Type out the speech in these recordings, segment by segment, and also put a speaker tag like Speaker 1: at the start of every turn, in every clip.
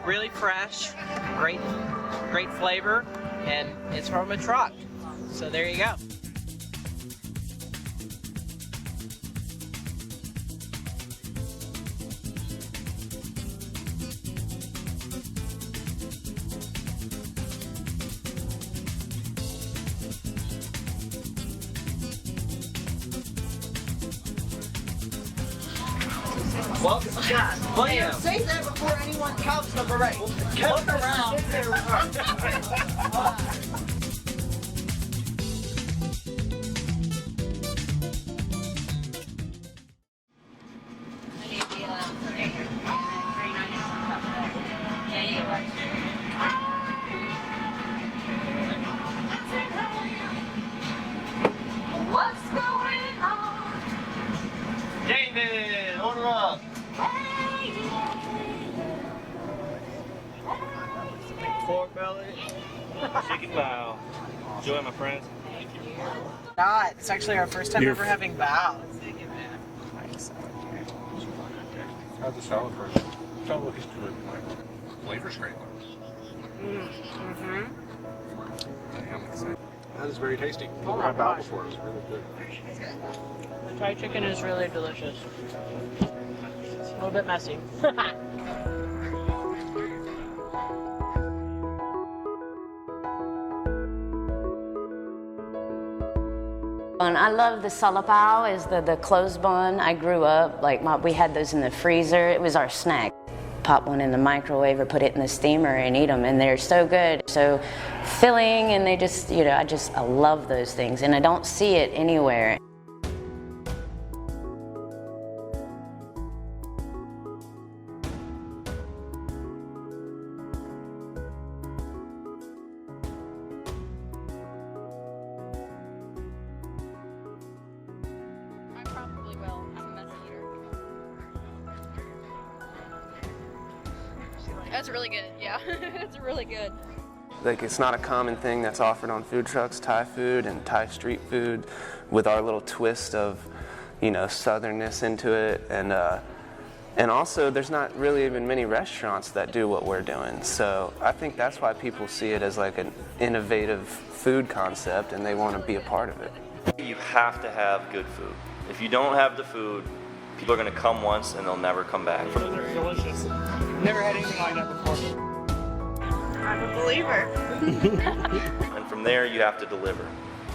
Speaker 1: Really fresh, great flavor, and it's from a truck. So there you go. Welcome. Bam.
Speaker 2: Say that before anyone comes to the parade. Look around.
Speaker 3: What's going on?
Speaker 4: David, order up. Pork belly, chicken bao. Enjoy, my friends.
Speaker 1: God, it's actually our first time ever having bao.
Speaker 5: How's the salad first? Tell what he's doing. Flavor's great.
Speaker 1: Mm-hmm.
Speaker 5: I'm excited. That is very tasty.
Speaker 1: Oh
Speaker 5: I've
Speaker 1: my
Speaker 5: had bao
Speaker 1: gosh.
Speaker 5: before. It's really good.
Speaker 1: The fried chicken is really delicious. It's a little bit messy.
Speaker 6: And I love the salapao, is the closed bun. I grew up, we had those in the freezer. It was our snack. Pop one in the microwave or put it in the steamer and eat them, and they're so good. So filling, and they just, I love those things, and I don't see it anywhere.
Speaker 3: I probably will. I'm a messy eater. That's really good. Yeah, it's really good.
Speaker 7: Like, it's not a common thing that's offered on food trucks, Thai food and Thai street food, with our little twist of, southernness into it, and also there's not really even many restaurants that do what we're doing. So I think that's why people see it as like an innovative food concept, and they want to be a part of it.
Speaker 4: You have to have good food. If you don't have the food, people are going to come once and they'll never come back.
Speaker 1: Those are delicious. Never had anything like that before.
Speaker 2: I'm a believer.
Speaker 4: And from there, you have to deliver.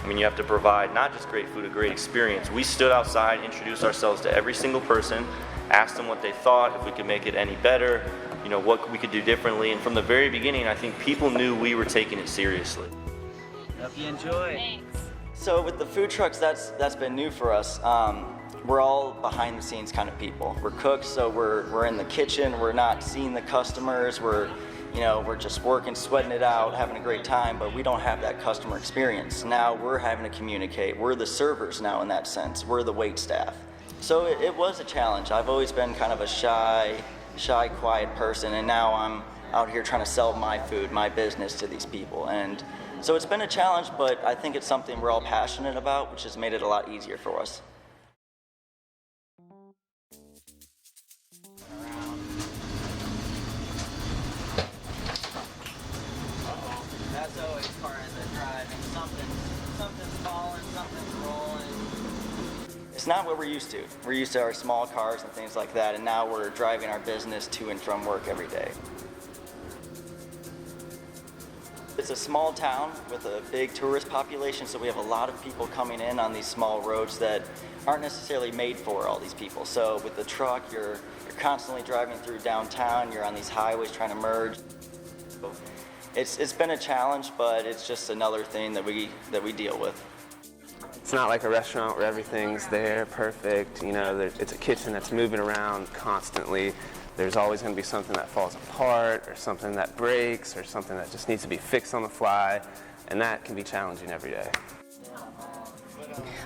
Speaker 4: I mean, you have to provide not just great food, a great experience. We stood outside, introduced ourselves to every single person, asked them what they thought, if we could make it any better, what we could do differently. And from the very beginning, I think people knew we were taking it seriously.
Speaker 1: Hope you enjoy.
Speaker 3: Thanks.
Speaker 8: So with the food trucks, that's been new for us. We're all behind the scenes kind of people. We're cooks, so we're in the kitchen. We're not seeing the customers. We're just working, sweating it out, having a great time, but we don't have that customer experience. Now we're having to communicate. We're the servers now in that sense. We're the wait staff. So it was a challenge. I've always been kind of a shy, quiet person, and now I'm out here trying to sell my food, my business to these people. And so it's been a challenge, but I think it's something we're all passionate about, which has made it a lot easier for us.
Speaker 1: That's always part of the driving. Something's falling, something's rolling.
Speaker 8: It's not what we're used to. We're used to our small cars and things like that, and now we're driving our business to and from work every day. It's a small town with a big tourist population, so we have a lot of people coming in on these small roads that aren't necessarily made for all these people. So with the truck, you're constantly driving through downtown, you're on these highways trying to merge. It's been a challenge, but it's just another thing that we deal with.
Speaker 7: It's not like a restaurant where everything's there, perfect. It's a kitchen that's moving around constantly. There's always going to be something that falls apart, or something that breaks, or something that just needs to be fixed on the fly, and that can be challenging every day.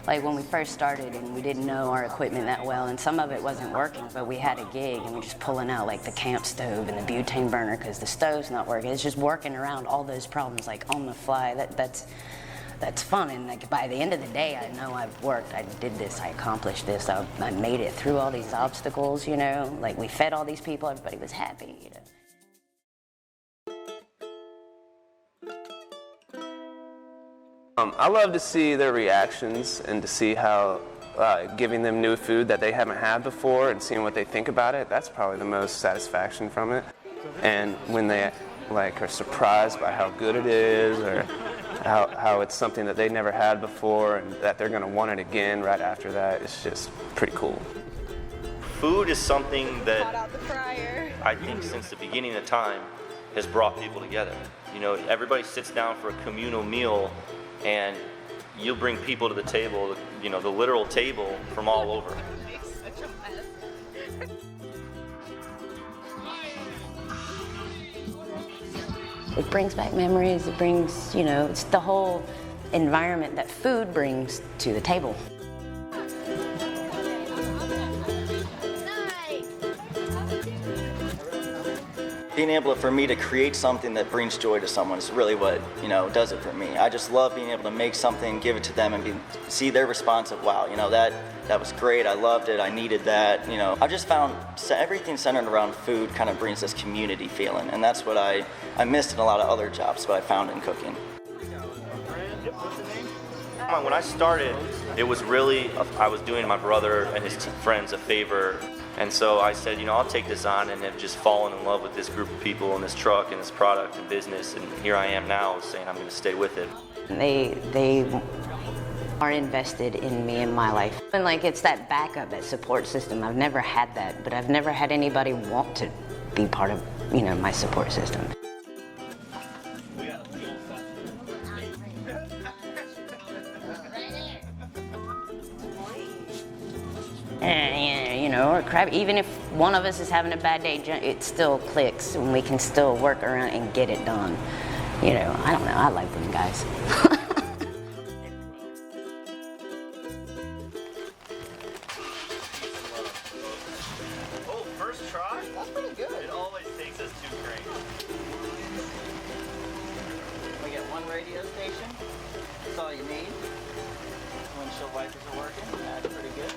Speaker 6: Like when we first started and we didn't know our equipment that well, and some of it wasn't working, but we had a gig and we're just pulling out like the camp stove and the butane burner because the stove's not working. It's just working around all those problems like on the fly. That's fun, and like by the end of the day, I know I've worked, I did this, I accomplished this, I made it through all these obstacles, like we fed all these people, everybody was happy,
Speaker 7: I love to see their reactions and to see how giving them new food that they haven't had before and seeing what they think about it, that's probably the most satisfaction from it. And when they like are surprised by how good it is, or how it's something that they never had before and that they're going to want it again right after that, it's just pretty cool.
Speaker 4: Food is something that
Speaker 3: Hot out the fryer.
Speaker 4: I think since the beginning of time has brought people together. You know, everybody sits down for a communal meal and you'll bring people to the table, you know, the literal table from all over.
Speaker 3: Makes such a mess.
Speaker 6: It brings back memories, it brings, you know, it's the whole environment that food brings to the table.
Speaker 8: Being able for me to create something that brings joy to someone is really what, you know, does it for me. I just love being able to make something, give it to them, and see their response of, wow, you know, that was great, I loved it, I needed that, you know. I just found everything centered around food kind of brings this community feeling, and that's what I missed in a lot of other jobs, but I found in cooking.
Speaker 4: When I started, it was really, I was doing my brother and his friends a favor. And so I said, you know, I'll take this on, and have just fallen in love with this group of people and this truck and this product and business. And here I am now saying I'm going to stay with it.
Speaker 6: They are invested in me and my life. And like, it's that backup, that support system. I've never had that, but I've never had anybody want to be part of, you know, my support system. You know, or crap, even if one of us is having a bad day, it still clicks and we can still work around and get it done. You know, I don't know, I like them guys.
Speaker 4: Oh, first try?
Speaker 2: That's pretty good.
Speaker 4: It always takes us 2 cranes.
Speaker 2: We get one radio station. That's all you need. Windshield wipers are working. That's pretty good.